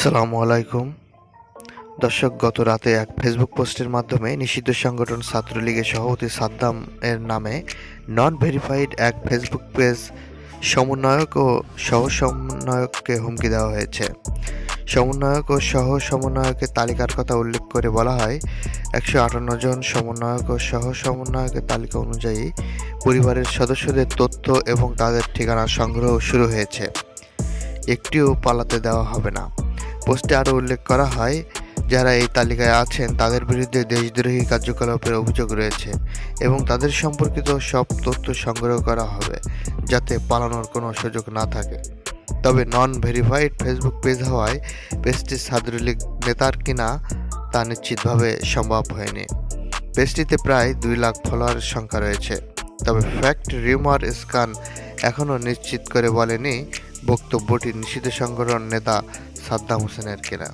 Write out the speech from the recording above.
সালামু আলাইকুম। দর্শক, গত রাতে এক ফেসবুক পোস্টের মাধ্যমে নিষিদ্ধ সংগঠন ছাত্রলীগের সভাপতি সাদ্দাম এর নামে নন ভেরিফাইড এক ফেসবুক পেজ সমন্বয়ক ও সহ সমন্বয়ককে হুমকি দেওয়া হয়েছে। সমন্বয়ক ও সহ সমন্বয়কের তালিকার কথা উল্লেখ করে বলা হয়, 158 জন সমন্বয়ক ও সহ সমন্বয়কের তালিকা অনুযায়ী পরিবারের সদস্যদের তথ্য এবং তাদের ঠিকানা সংগ্রহ শুরু হয়েছে। একটিও পালাতে দেওয়া হবে না। পোস্টে আরও উল্লেখ করা হয়, যারা এই তালিকায় আছেন তাদের বিরুদ্ধে দেশদ্রোহী কার্যকলাপের অভিযোগ রয়েছে এবং তাদের সম্পর্কিত সব তথ্য সংগ্রহ করা হবে যাতে পালানোর কোনো সুযোগ না থাকে। তবে নন ভেরিফাইড ফেসবুক পেজ হওয়ায় পেজটি ছাত্রলীগ নেতার কিনা তা নিশ্চিতভাবে সম্ভব হয়নি। পেজটিতে প্রায় 2 লাখ ফলোয়ারের সংখ্যা রয়েছে। তবে ফ্যাক্ট রিউমার স্ক্যান এখনও নিশ্চিত করে বলেনি বক্তব্যটি নিষিদ্ধ সংগঠন নেতা সাদ্দাম হোসেনের কিনা।